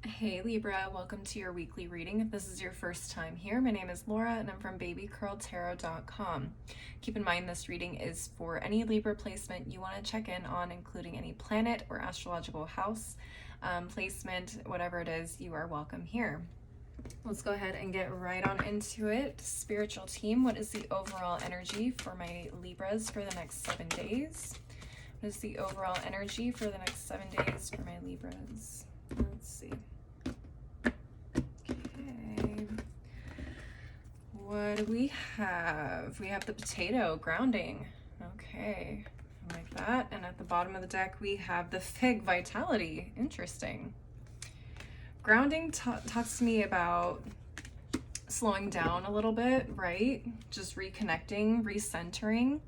Hey Libra, welcome to your weekly reading. If this is your first time here, my name is Laura and I'm from babycurltarot.com. Keep in mind this reading is for any Libra placement you want to check in on, including any planet or astrological house placement, whatever it is, you are welcome here. Let's go ahead and get right on into it. Spiritual team, what is the overall energy for my Libras for the next 7 days? What is the overall energy for the next 7 days for my Libras? Let's see. What do we have? We have the potato, grounding. Okay, I like that. And at the bottom of the deck, we have the fig, vitality. Interesting. Grounding talks to me about slowing down a little bit, right? Just reconnecting, recentering.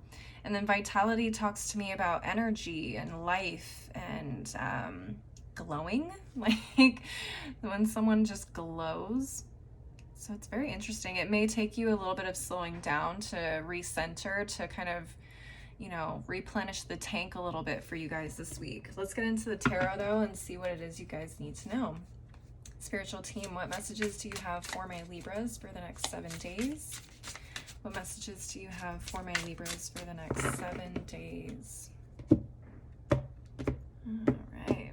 And then vitality talks to me about energy and life and glowing, like when someone just glows. So it's very interesting. It may take you a little bit of slowing down to recenter, to kind of, replenish the tank a little bit for you guys this week. Let's get into the tarot though and see what it is you guys need to know. Spiritual team, what messages do you have for my Libras for the next 7 days? What messages do you have for my Libras for the next 7 days? All right.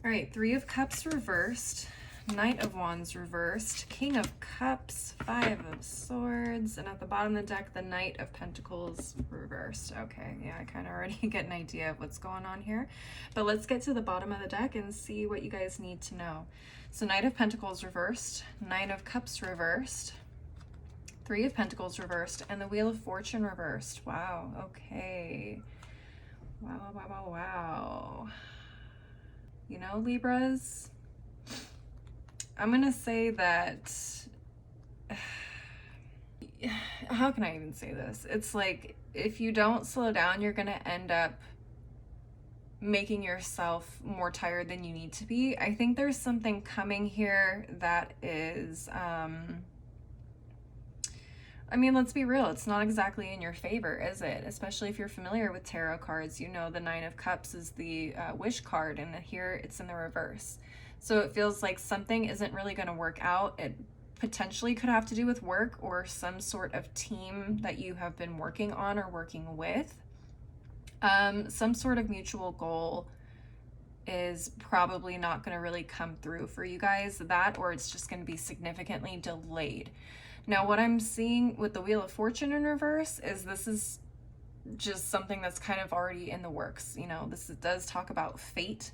All right, Three of Cups reversed, Knight of Wands reversed, King of Cups, Five of Swords, and at the bottom of the deck, the Knight of Pentacles reversed. Okay, yeah, I kind of already get an idea of what's going on here. But let's get to the bottom of the deck and see what you guys need to know. So Knight of Pentacles reversed, Nine of Cups reversed, Three of Pentacles reversed, and the Wheel of Fortune reversed. Wow, okay. Wow, wow, wow, wow. You know, Libras, I'm going to say that, how can I even say this? It's like, if you don't slow down, you're going to end up making yourself more tired than you need to be. I think there's something coming here that is, let's be real. It's not exactly in your favor, is it? Especially if you're familiar with tarot cards, you know the Nine of Cups is the wish card, and here it's in the reverse. So it feels like something isn't really going to work out. It potentially could have to do with work or some sort of team that you have been working on or working with. Some sort of mutual goal is probably not going to really come through for you guys. That, or it's just going to be significantly delayed. Now, what I'm seeing with the Wheel of Fortune in reverse is this is just something that's kind of already in the works. This does talk about fate.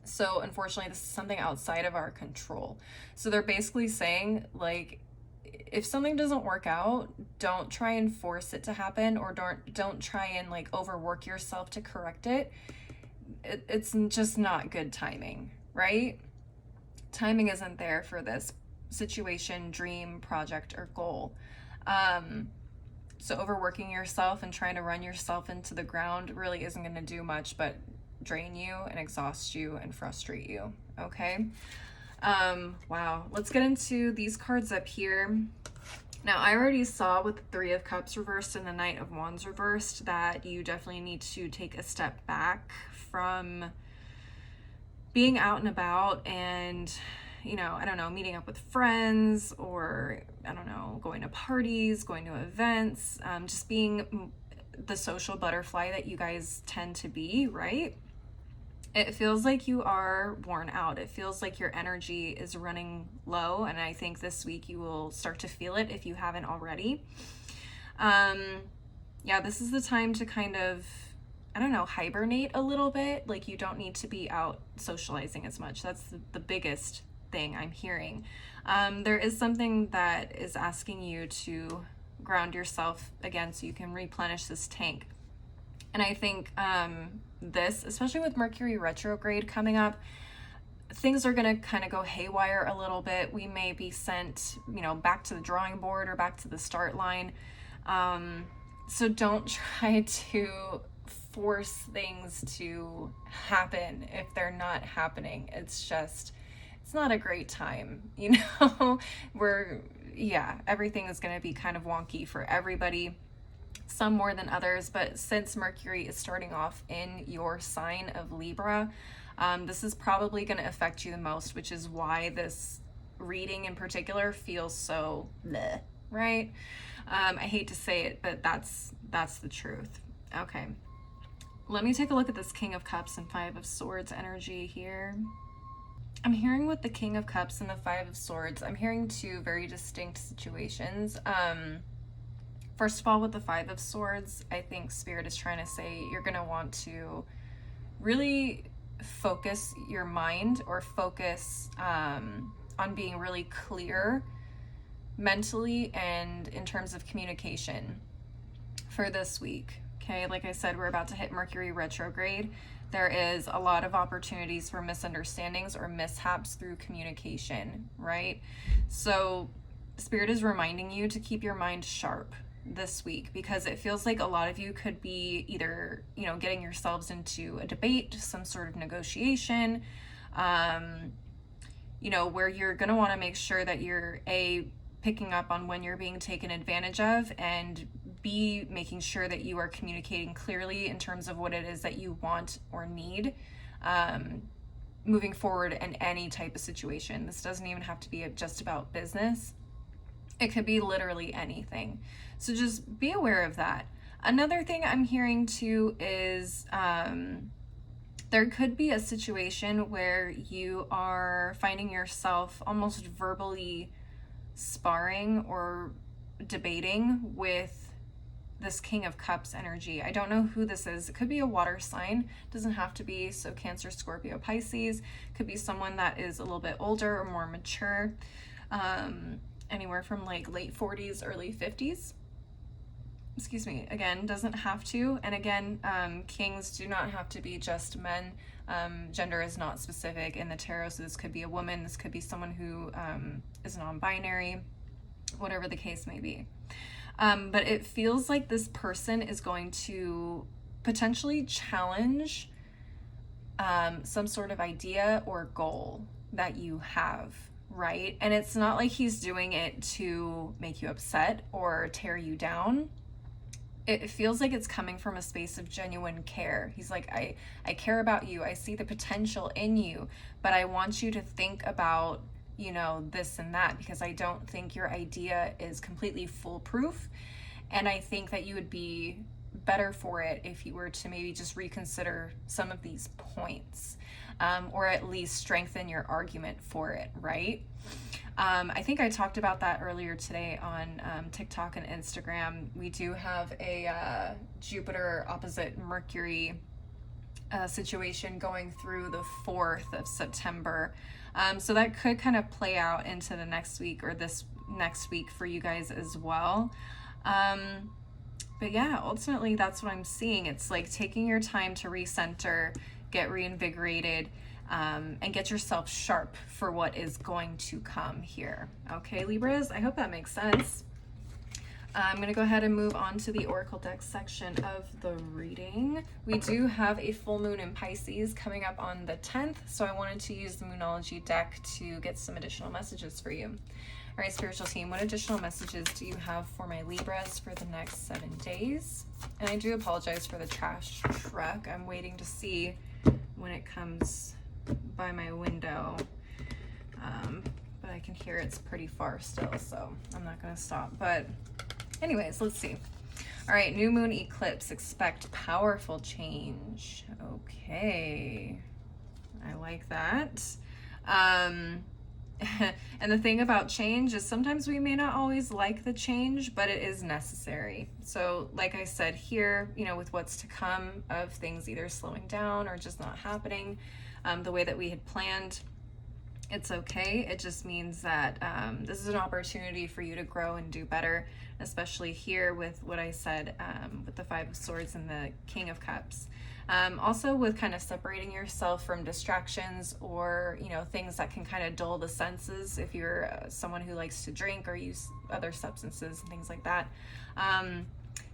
So unfortunately, this is something outside of our control. So they're basically saying, like, if something doesn't work out, don't try and force it to happen, or don't try and like overwork yourself to correct it. It's just not good timing, right? Timing isn't there for this situation, dream, project, or goal. So overworking yourself and trying to run yourself into the ground really isn't going to do much but drain you and exhaust you and frustrate you. Okay. Wow. Let's get into these cards up here. Now, I already saw with the Three of Cups reversed and the Knight of Wands reversed that you definitely need to take a step back from being out and about and meeting up with friends, or, going to parties, going to events, just being the social butterfly that you guys tend to be, right? It feels like you are worn out. It feels like your energy is running low, and I think this week you will start to feel it if you haven't already. This is the time to kind of, hibernate a little bit. Like, you don't need to be out socializing as much. That's the biggest thing I'm hearing. There is something that is asking you to ground yourself again so you can replenish this tank. And I think this, especially with Mercury retrograde coming up, things are going to kind of go haywire a little bit. We may be sent, back to the drawing board or back to the start line. So don't try to force things to happen if they're not happening. It's not a great time, everything is going to be kind of wonky for everybody. some more than others, but since Mercury is starting off in your sign of Libra, this is probably going to affect you the most, which is why this reading in particular feels so bleh, right? I hate to say it, but that's the truth. Okay. Let me take a look at this King of Cups and Five of Swords energy here. I'm hearing with the King of Cups and the Five of Swords, I'm hearing two very distinct situations. First of all, with the Five of Swords, I think Spirit is trying to say you're going to want to really focus your mind, or focus on being really clear mentally and in terms of communication for this week. Okay, like I said, we're about to hit Mercury retrograde. There is a lot of opportunities for misunderstandings or mishaps through communication, right? So Spirit is reminding you to keep your mind sharp this week, because it feels like a lot of you could be either, getting yourselves into a debate, some sort of negotiation, where you're going to want to make sure that you're picking up on when you're being taken advantage of, and B, making sure that you are communicating clearly in terms of what it is that you want or need moving forward in any type of situation. This doesn't even have to be just about business. It could be literally anything. So just be aware of that. Another thing I'm hearing too is there could be a situation where you are finding yourself almost verbally sparring or debating with this King of Cups energy. I don't know who this is. It could be a water sign. It doesn't have to be. So Cancer, Scorpio, Pisces. Could be someone that is a little bit older or more mature. Anywhere from like late 40s, early 50s. Excuse me. Again, doesn't have to. And again, kings do not have to be just men. Gender is not specific in the tarot. So this could be a woman. This could be someone who is non-binary, whatever the case may be. But it feels like this person is going to potentially challenge some sort of idea or goal that you have, right? And it's not like he's doing it to make you upset or tear you down. It feels like it's coming from a space of genuine care. He's like, I care about you. I see the potential in you, but I want you to think about this and that, because I don't think your idea is completely foolproof. And I think that you would be better for it if you were to maybe just reconsider some of these points, or at least strengthen your argument for it, right? I think I talked about that earlier today on TikTok and Instagram. We do have a Jupiter opposite Mercury situation going through the 4th of September. So that could kind of play out into the next week, or this next week for you guys as well. But yeah, ultimately that's what I'm seeing. It's like taking your time to recenter, get reinvigorated, and get yourself sharp for what is going to come here. Okay, Libras, I hope that makes sense. I'm going to go ahead and move on to the Oracle deck section of the reading. We do have a full moon in Pisces coming up on the 10th, so I wanted to use the Moonology deck to get some additional messages for you. All right, spiritual team, what additional messages do you have for my Libras for the next 7 days? And I do apologize for the trash truck. I'm waiting to see when it comes by my window, but I can hear it's pretty far still, so I'm not going to stop. But anyways, let's see. All right, new moon eclipse, expect powerful change. Okay, I like that. And the thing about change is sometimes we may not always like the change, but it is necessary. So like I said here, with what's to come of things either slowing down or just not happening the way that we had planned, it's okay. It just means that this is an opportunity for you to grow and do better, especially here with what I said with the Five of Swords and the King of Cups. Also with kind of separating yourself from distractions or, things that can kind of dull the senses if you're someone who likes to drink or use other substances and things like that.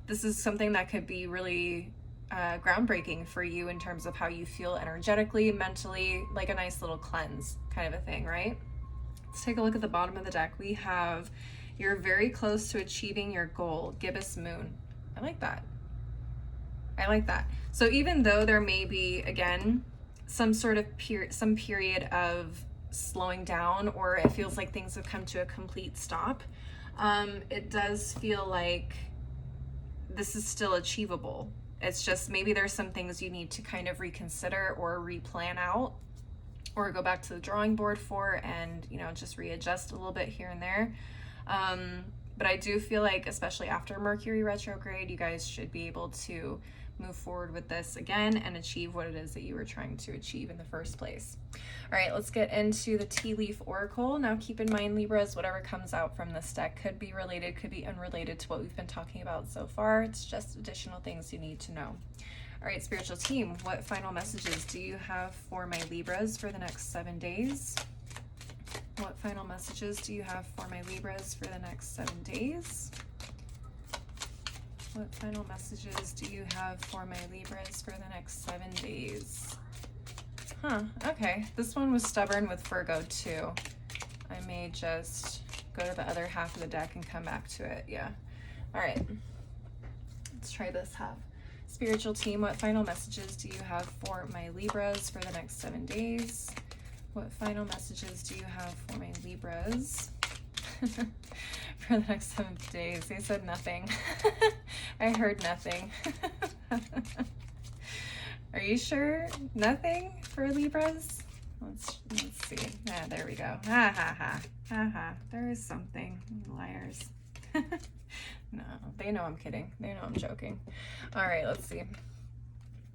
This is something that could be really groundbreaking for you in terms of how you feel energetically, mentally, like a nice little cleanse kind of a thing, right? Let's take a look at the bottom of the deck. We have, you're very close to achieving your goal, gibbous moon. I like that. I like that. So even though there may be, again, some sort of some period of slowing down, or it feels like things have come to a complete stop, it does feel like this is still achievable. It's just maybe there's some things you need to kind of reconsider or replan out, or go back to the drawing board for, and just readjust a little bit here and there. But I do feel like, especially after Mercury retrograde, you guys should be able to move forward with this again and achieve what it is that you were trying to achieve in the first place. All right, let's get into the tea leaf oracle. Now keep in mind, Libras, whatever comes out from this deck could be related, could be unrelated to what we've been talking about so far. It's just additional things you need to know. All right, spiritual team, what final messages do you have for my Libras for the next 7 days? What final messages do you have for my Libras for the next 7 days? What final messages do you have for my Libras for the next 7 days? Okay. This one was stubborn with Virgo too. I may just go to the other half of the deck and come back to it. Yeah. All right. Let's try this half. Spiritual team, what final messages do you have for my Libras for the next 7 days? What final messages do you have for my Libras for the next 7 days? They said nothing. I heard nothing. Are you sure? Nothing for Libras? Let's see. Ah, there we go. Ha ha ha. Ha ha. There is something. Liars. No, they know I'm kidding. They know I'm joking. All right, let's see.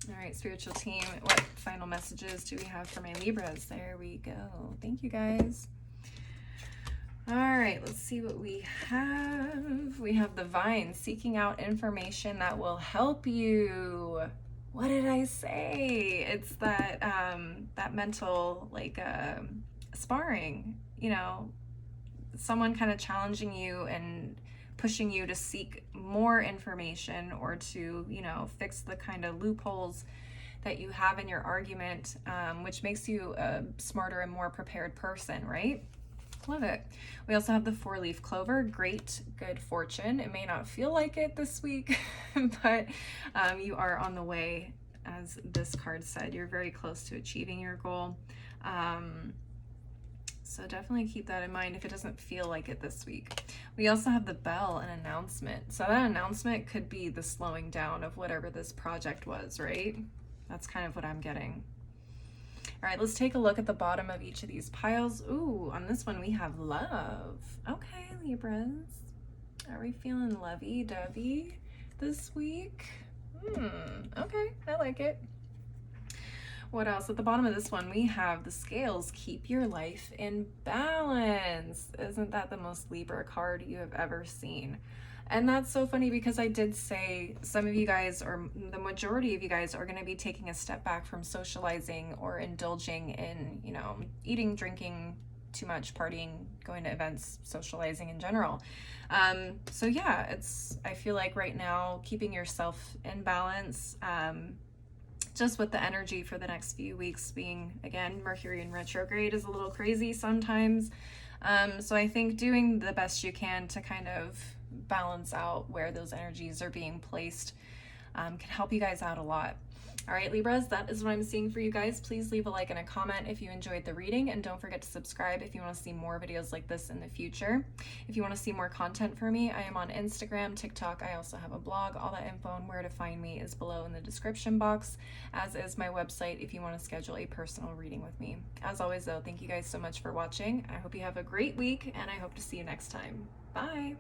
All right, spiritual team, what final messages do we have for my Libras? There we go. Thank you, guys. All right, let's see what we have. We have the vine, seeking out information that will help you. What did I say? It's that that mental, like, sparring, someone kind of challenging you and pushing you to seek more information, or to, fix the kind of loopholes that you have in your argument, which makes you a smarter and more prepared person, right? Love it. We also have the 4-leaf clover, great good fortune. It may not feel like it this week, but you are on the way, as this card said. You're very close to achieving your goal. So definitely keep that in mind if it doesn't feel like it this week. We also have the bell, an announcement. So that announcement could be the slowing down of whatever this project was, right? That's kind of what I'm getting. All right, let's take a look at the bottom of each of these piles. Ooh, on this one we have love. Okay, Libras. Are we feeling lovey-dovey this week? Okay, I like it. What else? At the bottom of this one, we have the scales. Keep your life in balance. Isn't that the most Libra card you have ever seen? And that's so funny, because I did say some of you guys, or the majority of you guys, are going to be taking a step back from socializing or indulging in, eating, drinking too much, partying, going to events, socializing in general. So yeah, I feel like right now, keeping yourself in balance, just with the energy for the next few weeks being, again, Mercury in retrograde is a little crazy sometimes. So I think doing the best you can to kind of balance out where those energies are being placed can help you guys out a lot. All right, Libras, that is what I'm seeing for you guys. Please leave a like and a comment if you enjoyed the reading, and don't forget to subscribe if you want to see more videos like this in the future. If you want to see more content from me, I am on Instagram, TikTok. I also have a blog. All that info on where to find me is below in the description box, as is my website if you want to schedule a personal reading with me. As always, though, thank you guys so much for watching. I hope you have a great week, and I hope to see you next time. Bye.